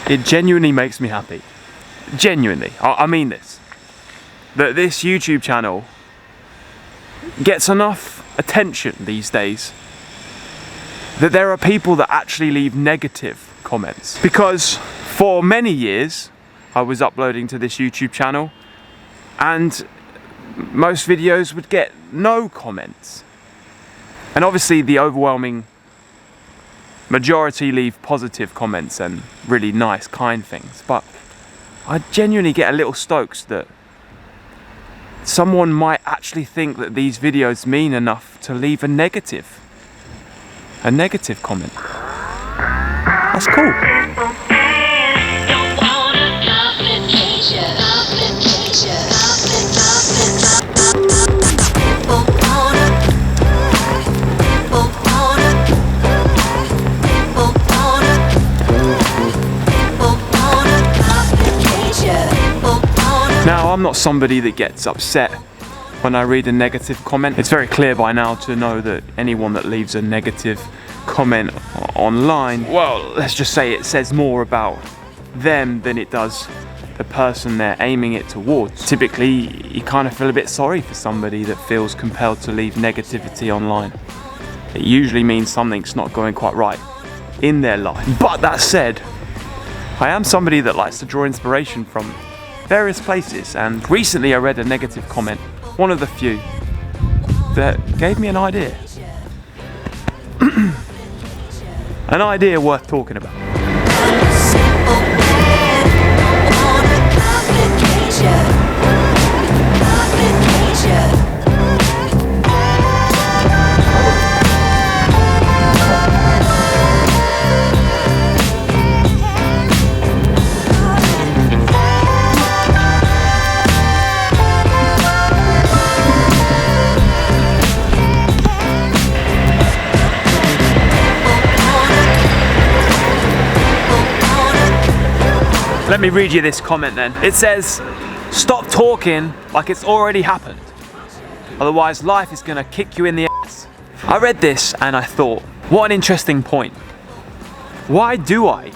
It genuinely makes me happy. Genuinely, I mean this. That this YouTube channel gets enough attention these days that there are people that actually leave negative comments. Because for many years I was uploading to this YouTube channel and most videos would get no comments. And obviously the overwhelming majority leave positive comments and really nice, kind things. But I genuinely get a little stoked that someone might actually think that these videos mean enough to leave a negative comment. That's cool. Now, I'm not somebody that gets upset when I read a negative comment. It's very clear by now to know that anyone that leaves a negative comment online, well, let's just say it says more about them than it does the person they're aiming it towards. Typically, you kind of feel a bit sorry for somebody that feels compelled to leave negativity online. It usually means something's not going quite right in their life. But that said, I am somebody that likes to draw inspiration from various places, and recently I read a negative comment, one of the few, that gave me an idea. An idea worth talking about. Let me read you this comment then. It says, "Stop talking like it's already happened. Otherwise life is gonna kick you in the ass." I read this and I thought, what an interesting point. Why do I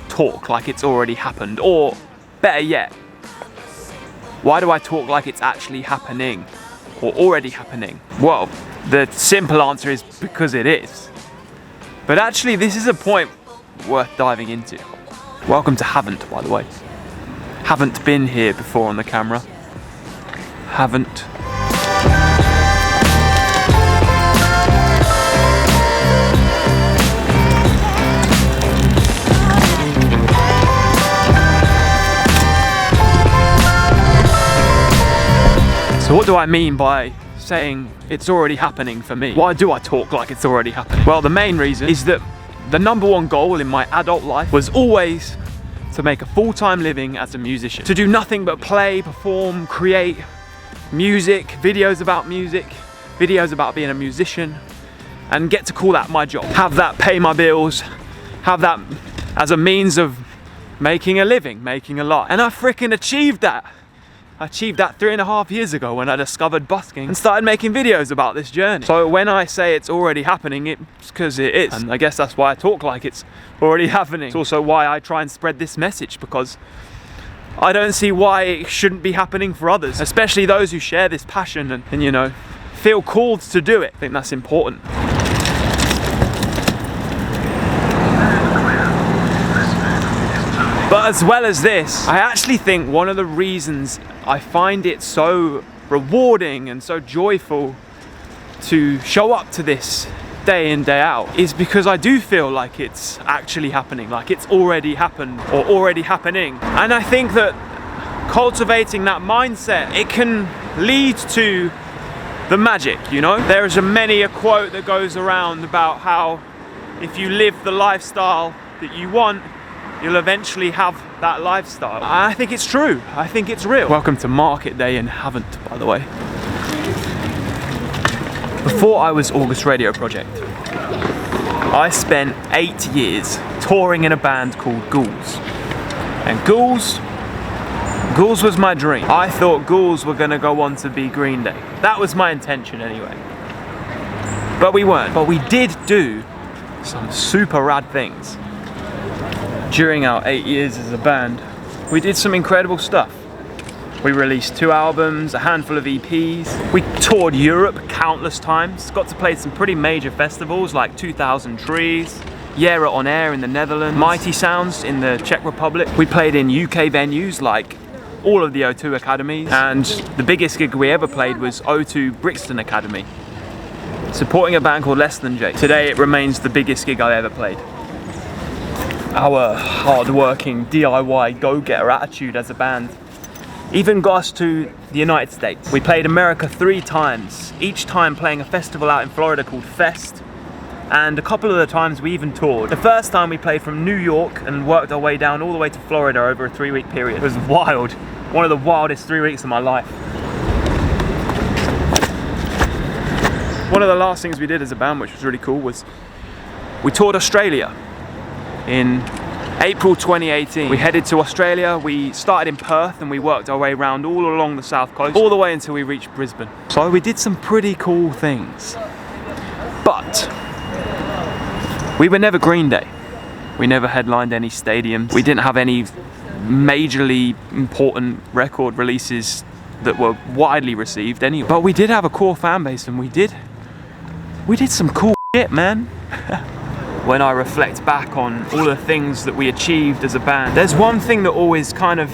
talk like it's already happened? Or better yet, why do I talk like it's actually happening or already happening? Well, the simple answer is because it is. But actually this is a point worth diving into. Welcome to Haven't, by the way. Haven't been here before on the camera. Haven't. So what do I mean by saying it's already happening for me? Why do I talk like it's already happening? Well, the main reason is that the number one goal in my adult life was always to make a full-time living as a musician. To do nothing but play, perform, create music, videos about being a musician, and get to call that my job. Have that pay my bills, have that as a means of making a living, making a lot. And I freaking achieved that. I achieved that 3.5 years ago when I discovered busking and started making videos about this journey. So when I say it's already happening, it's because it is. And I guess that's why I talk like it's already happening. It's also why I try and spread this message, because I don't see why it shouldn't be happening for others, especially those who share this passion and you know, feel called to do it. I think that's important. But as well as this, I actually think one of the reasons I find it so rewarding and so joyful to show up to this day in, day out is because I do feel like it's actually happening, like it's already happened or already happening. And I think that cultivating that mindset, it can lead to the magic, you know? There is many a quote that goes around about how if you live the lifestyle that you want, you'll eventually have that lifestyle. I think it's true. I think it's real. Welcome to Market Day in Haven't, by the way. Before I was August Radio Project, I spent 8 years touring in a band called Ghouls. And Ghouls was my dream. I thought Ghouls were gonna go on to be Green Day. That was my intention anyway. But we weren't. But we did do some super rad things. During our 8 years as a band, we did some incredible stuff. We released 2 albums, a handful of EPs. We toured Europe countless times. Got to play some pretty major festivals like 2000 Trees, Jera on Air in the Netherlands, Mighty Sounds in the Czech Republic. We played in UK venues like all of the O2 Academies, and the biggest gig we ever played was O2 Brixton Academy, supporting a band called Less Than Jake. Today it remains the biggest gig I've ever played. Our hard-working DIY go-getter attitude as a band even got us to the United States. We played America 3 times, each time playing a festival out in Florida called Fest, and a couple of the times we even toured. The first time we played from New York and worked our way down all the way to Florida over a 3-week period. It was wild, one of the wildest 3 weeks of my life. One of the last things we did as a band, which was really cool, was we toured Australia in April 2018. We headed to Australia. We started in Perth and we worked our way around all along the south coast, all the way until we reached Brisbane. So we did some pretty cool things. But we were never Green Day. We never headlined any stadiums. We didn't have any majorly important record releases that were widely received anyway. But we did have a core fan base, and we did some cool shit, man. When I reflect back on all the things that we achieved as a band, there's one thing that always kind of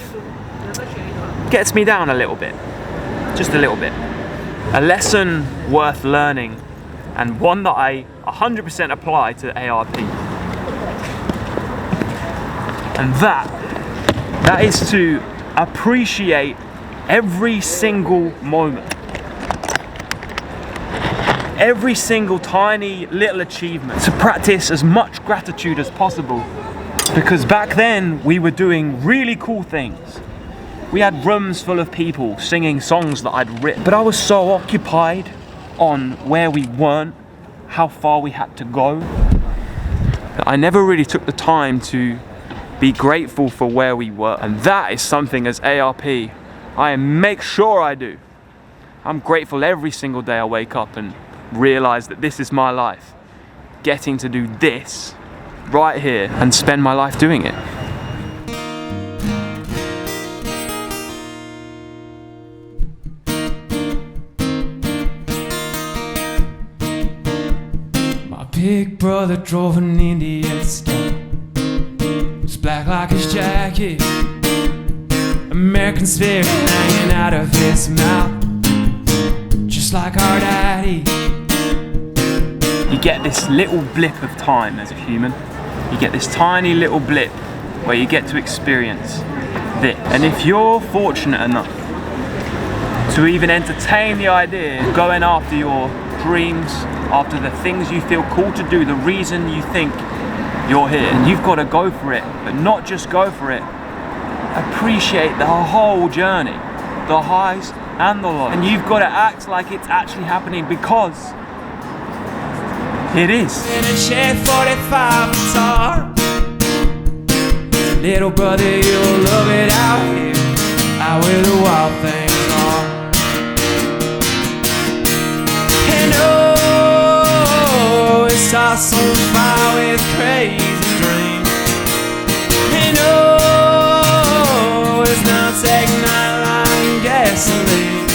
gets me down a little bit, just a little bit. A lesson worth learning, and one that I 100% apply to ARP. And that is to appreciate every single moment. Every single tiny little achievement, to practice as much gratitude as possible, because back then we were doing really cool things. We had rooms full of people singing songs that I'd written, but I was so occupied on where we weren't, how far we had to go, that I never really took the time to be grateful for where we were. And that is something as ARP I make sure I do. I'm grateful every single day I wake up and realize that this is my life, getting to do this right here and spend my life doing it. My big brother drove an Indian scout. It was black like his jacket, American spirit hanging out of his mouth, just like our daddy. You get this little blip of time as a human. You get this tiny little blip where you get to experience this. And if you're fortunate enough to even entertain the idea of going after your dreams, after the things you feel called to do, the reason you think you're here, and you've got to go for it, but not just go for it. Appreciate the whole journey, the highs and the lows. And you've got to act like it's actually happening, because it is. In a shed 45 guitar, little brother, you'll love it out here, out where the wild things are. And oh, it's us on fire with crazy dreams. And oh, it's not take nightline gasoline.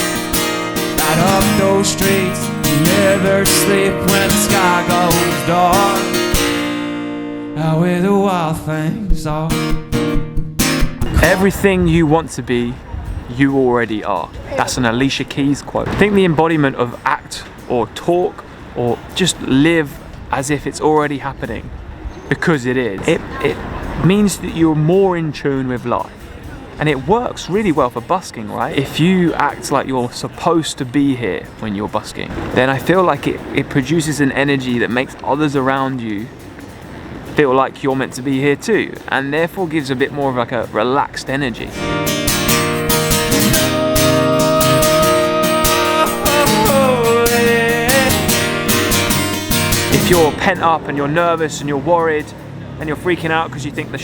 Light up those streets, never sleep when the sky goes dark, out where the wild things are. Everything you want to be, you already are. That's an Alicia Keys quote. I think the embodiment of act or talk or just live as if it's already happening, because it is. It means that you're more in tune with life. And it works really well for busking, right? If you act like you're supposed to be here when you're busking, then I feel like it produces an energy that makes others around you feel like you're meant to be here too, and therefore gives a bit more of like a relaxed energy. If you're pent up and you're nervous and you're worried, and you're freaking out because you think the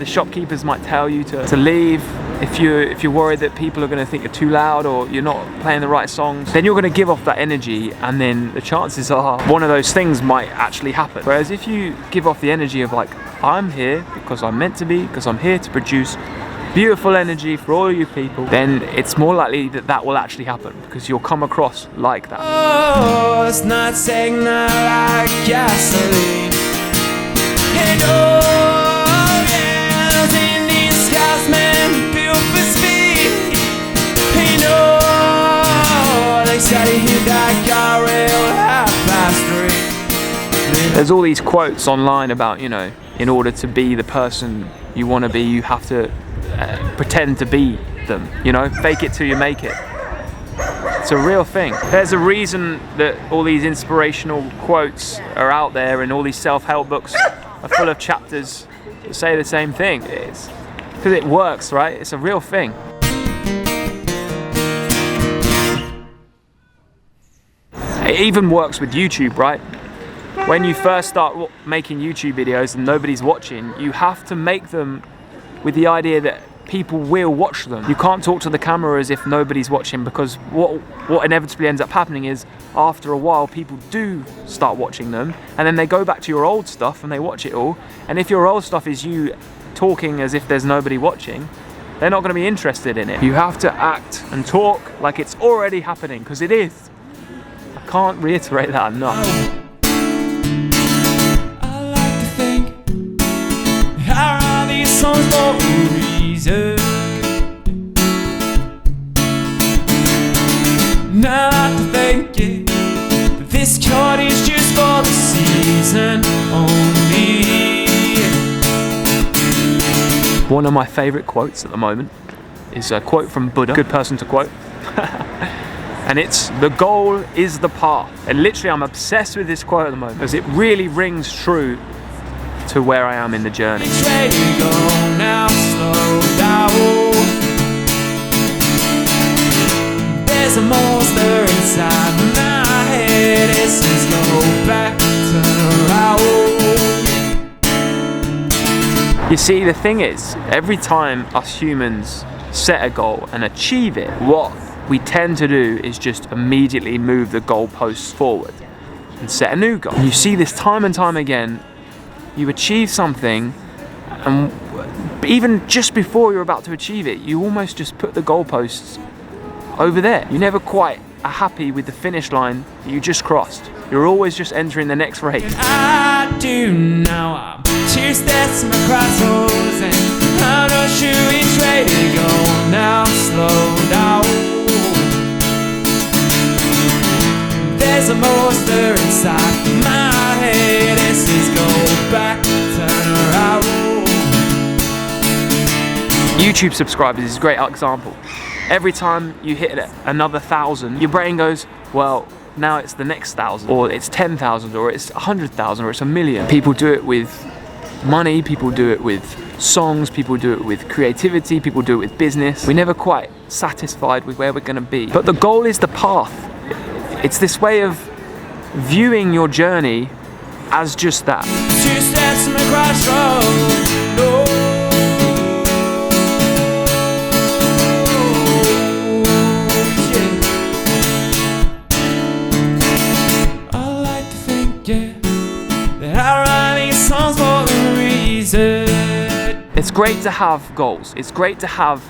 shopkeepers might tell you to leave. If you're worried that people are going to think you're too loud or you're not playing the right songs, then you're going to give off that energy, and then the chances are one of those things might actually happen. Whereas if you give off the energy of like, I'm here because I'm meant to be, because I'm here to produce beautiful energy for all you people, then it's more likely that that will actually happen, because you'll come across like that. Oh, it's not saying that like gasoline. And oh, yeah, those Indian Scotsmen built for speed. And oh, they said he hit that guardrail at #3. There's all these quotes online about, you know, in order to be the person you want to be, you have to pretend to be them, you know, fake it till you make it. It's a real thing. There's a reason that all these inspirational quotes are out there, and all these self-help books are full of chapters that say the same thing. It's because it works, right? It's a real thing. It even works with YouTube, right? When you first start making YouTube videos and nobody's watching, you have to make them with the idea that people will watch them. You can't talk to the camera as if nobody's watching, because what inevitably ends up happening is after a while people do start watching them, and then they go back to your old stuff and they watch it all, and if your old stuff is you talking as if there's nobody watching, they're not going to be interested in it. You have to act and talk like it's already happening, because it is. I can't reiterate that enough. For a reason. Now I like to think it, that this chord is just for the season only. One of my favourite quotes at the moment is a quote from Buddha, good person to quote. And it's, the goal is the path. And literally I'm obsessed with this quote at the moment, because it really rings true to where I am in the journey. It's ready to go now, slow down. There's a monster inside my head. It says go back, turn around. You see, the thing is, every time us humans set a goal and achieve it, what we tend to do is just immediately move the goalposts forward and set a new goal. And you see this time and time again. You achieve something, and even just before you're about to achieve it, you almost just put the goalposts over there. You never quite are happy with the finish line that you just crossed. You're always just entering the next race. I do now. I'm 2 steps across those, and I'm not sure which way to go now. Slow down. There's a monster inside my head. It says go back, turn around. YouTube subscribers is a great example. Every time you hit another 1,000, your brain goes, well, now it's the next 1,000, or it's 10,000, or it's 100,000, or it's 1,000,000. People do it with money, people do it with songs, people do it with creativity, people do it with business. We're never quite satisfied with where we're going to be. But the goal is the path. It's this way of viewing your journey as just that. 2 steps from the crossroads. No. Yeah. I like to think, yeah, that I write these songs for a reason. It's great to have goals. It's great to have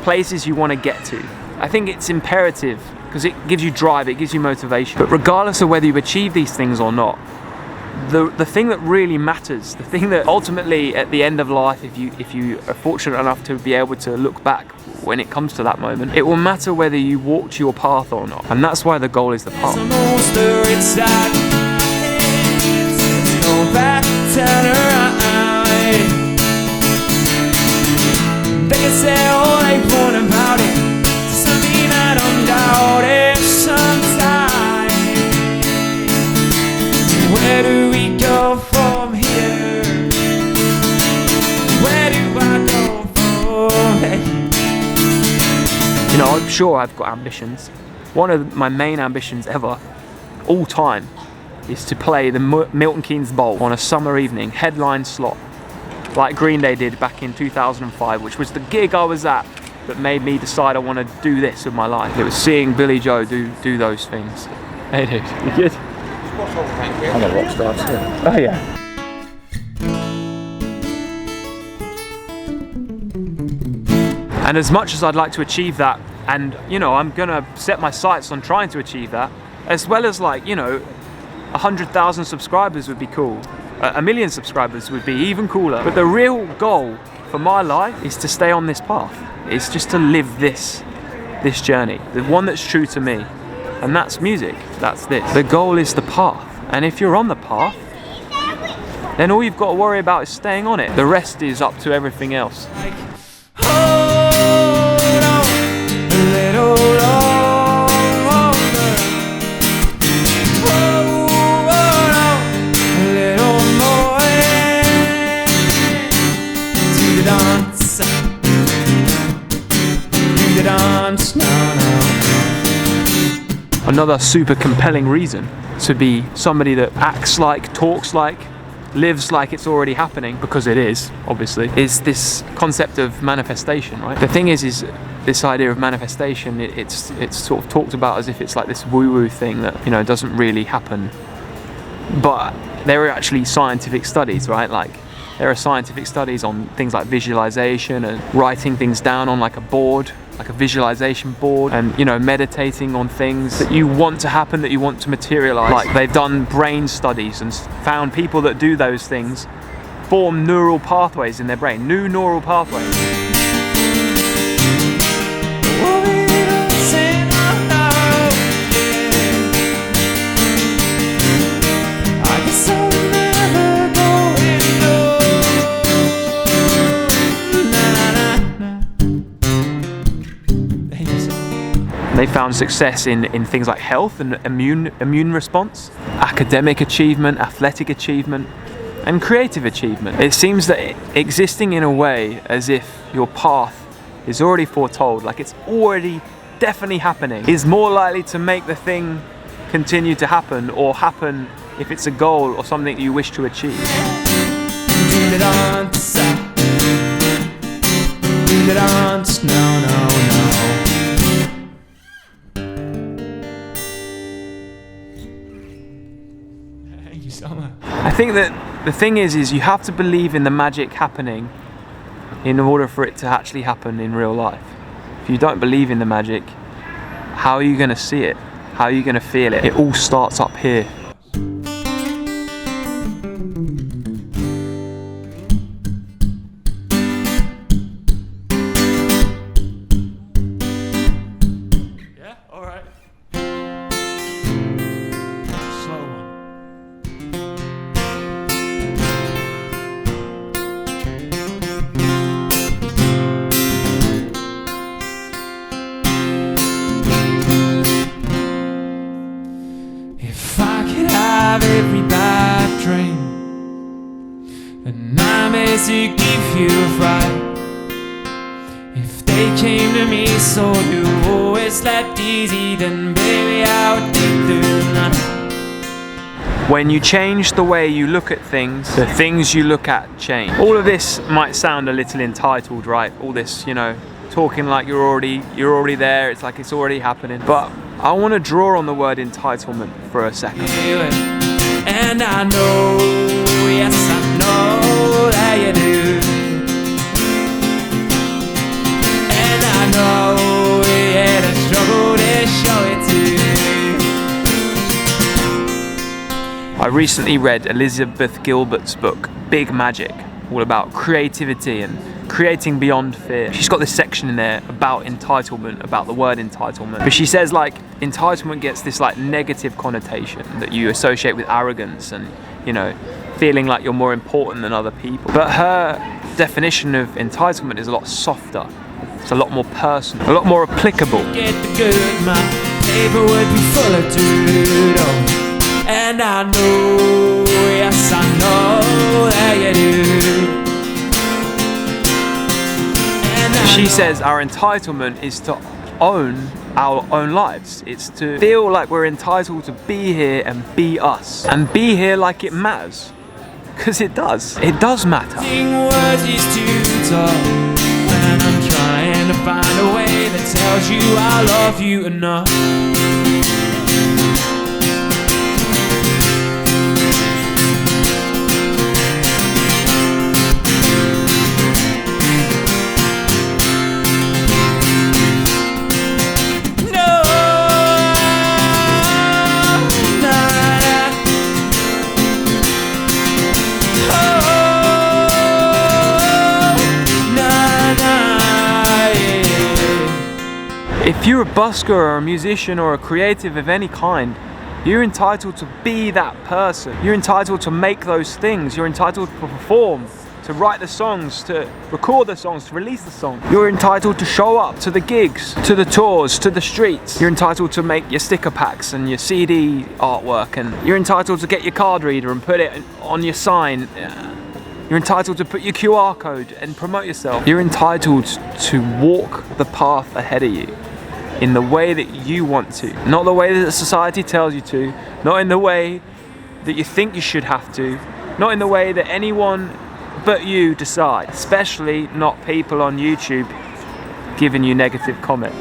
places you want to get to. I think it's imperative, because it gives you drive, it gives you motivation. But regardless of whether you achieve these things or not, the thing that really matters, the thing that ultimately at the end of life, if you are fortunate enough to be able to look back when it comes to that moment, it will matter whether you walked your path or not. And that's why the goal is the path. There's a monster inside my head. Go back, turn around. They can say all they want about it. Something I don't doubt it sometimes. Where do we go from here? Where do I go from here? You know, I'm sure I've got ambitions. One of my main ambitions ever, all time, is to play the Milton Keynes Bowl on a summer evening, headline slot, like Green Day did back in 2005, which was the gig I was at that made me decide I want to do this with my life. It was seeing Billy Joe do those things. Hey dude, you good? I'm a rock star too. Oh yeah. And as much as I'd like to achieve that, and you know, I'm gonna set my sights on trying to achieve that, as well as, like, you know, 100,000 subscribers would be cool. 1 million subscribers would be even cooler. But the real goal for my life is to stay on this path. It's just to live this journey, the one that's true to me. And that's music, that's this. The goal is the path. And if you're on the path, then all you've got to worry about is staying on it. The rest is up to everything else. Another super compelling reason to be somebody that acts like, talks like, lives like it's already happening, because it is, obviously, is this concept of manifestation, right? The thing is this idea of manifestation, it's sort of talked about as if it's like this woo-woo thing that, you know, doesn't really happen. But there are actually scientific studies, right? Like, there are scientific studies on things like visualization and writing things down on like a board, like a visualization board, and, you know, meditating on things that you want to happen, that you want to materialize. Like, they've done brain studies and found people that do those things form neural pathways in their brain, new neural pathways. They found success in things like health and immune response, academic achievement, athletic achievement, and creative achievement. It seems that existing in a way as if your path is already foretold, like it's already definitely happening, is more likely to make the thing continue to happen, or happen if it's a goal or something that you wish to achieve. I think that the thing is you have to believe in the magic happening in order for it to actually happen in real life. If you don't believe in the magic, how are you going to see it? How are you going to feel it? It all starts up here. Yeah, all right. Slow one. If I could have every bad dream, and nightmares to give you a fright. If they came to me so you always slept easy, then baby I would dig through the night. When you change the way you look at things, the things you look at change. All of this might sound a little entitled, right? All this, you know, talking like you're already there, it's like it's already happening. But I want to draw on the word entitlement for a second. And I know, yes I know that you do. And I know, yeah, the struggle they show it to. I recently read Elizabeth Gilbert's book, Big Magic, all about creativity and creating beyond fear. She's got this section in there about entitlement, about the word entitlement. But she says, like, entitlement gets this like negative connotation that you associate with arrogance and, you know, feeling like you're more important than other people. But her definition of entitlement is a lot softer. It's a lot more personal, a lot more applicable. Get the good, my paper would be full of doodle. And I know, yes I know that you do. She says our entitlement is to own our own lives. It's to feel like we're entitled to be here and be us. And be here like it matters. Because it does. It does matter. Words is too tough, and I'm trying to find a way that tells you I love you enough. If you're a busker or a musician or a creative of any kind, you're entitled to be that person. You're entitled to make those things. You're entitled to perform, to write the songs, to record the songs, to release the songs. You're entitled to show up to the gigs, to the tours, to the streets. You're entitled to make your sticker packs and your CD artwork, and you're entitled to get your card reader and put it on your sign. You're entitled to put your QR code and promote yourself. You're entitled to walk the path ahead of you in the way that you want to, not the way that society tells you to, not in the way that you think you should have to, not in the way that anyone but you decide, especially not people on YouTube giving you negative comments.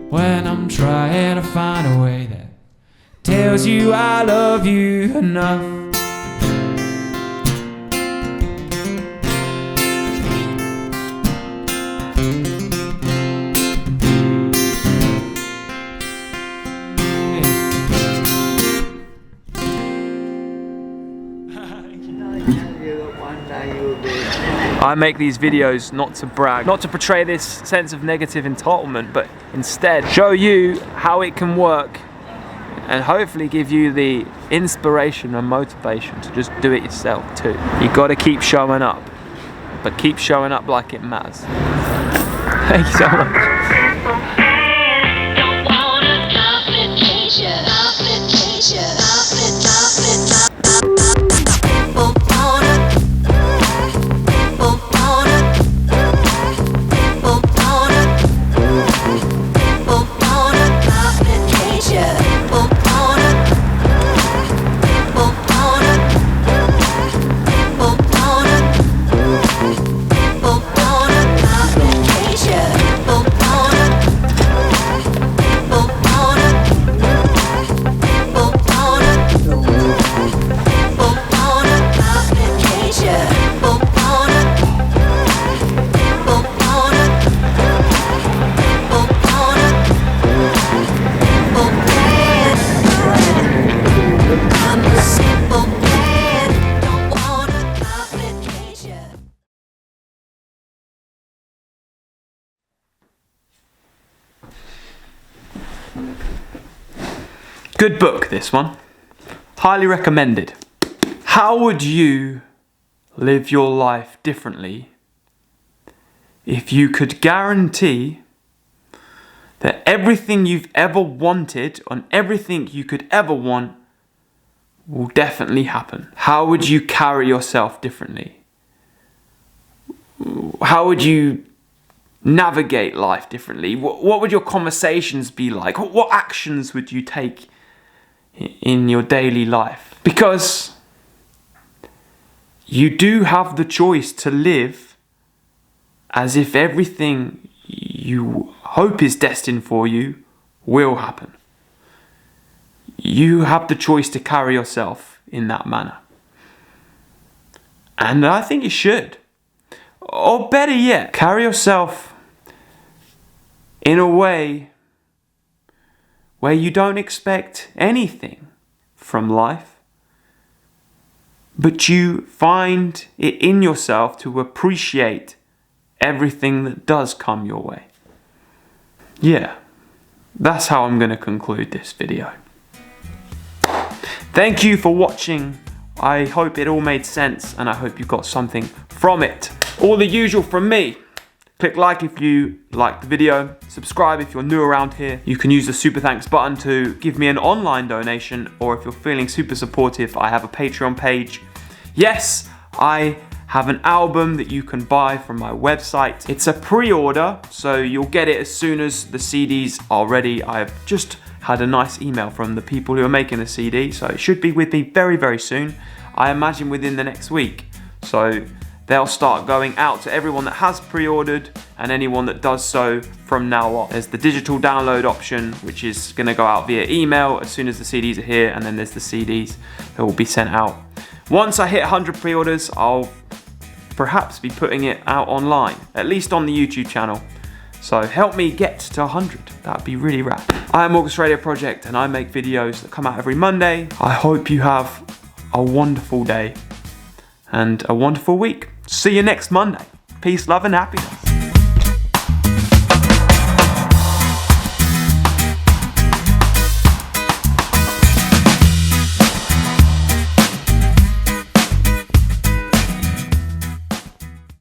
When I'm trying to find a way that tells you I love you enough. I make these videos not to brag, not to portray this sense of negative entitlement, but instead show you how it can work and hopefully give you the inspiration and motivation to just do it yourself too. You gotta keep showing up, but keep showing up like it matters. Thank you so much. Good book, this one. Highly recommended. How would you live your life differently if you could guarantee that everything you've ever wanted and everything you could ever want will definitely happen? How would you carry yourself differently? How would you navigate life differently? What would your conversations be like? What actions would you take in your daily life? Because you do have the choice to live as if everything you hope is destined for you will happen. You have the choice to carry yourself in that manner. And I think you should. Or better yet, carry yourself in a way where you don't expect anything from life, but you find it in yourself to appreciate everything that does come your way. Yeah, that's how I'm going to conclude this video. Thank you for watching. I hope it all made sense and I hope you got something from it. All the usual from me. Click like if you liked the video, subscribe if you're new around here. You can use the super thanks button to give me an online donation, or if you're feeling super supportive, I have a Patreon page. Yes, I have an album that you can buy from my website. It's a pre-order, so you'll get it as soon as the CDs are ready. I've just had a nice email from the people who are making the CD, so it should be with me very, very soon. I imagine within the next week. So they'll start going out to everyone that has pre-ordered and anyone that does so from now on. There's the digital download option, which is gonna go out via email as soon as the CDs are here, and then there's the CDs that will be sent out. Once I hit 100 pre-orders, I'll perhaps be putting it out online, at least on the YouTube channel. So help me get to 100, that'd be really rad. I am August Radio Project and I make videos that come out every Monday. I hope you have a wonderful day and a wonderful week. See you next Monday. Peace, love and happiness.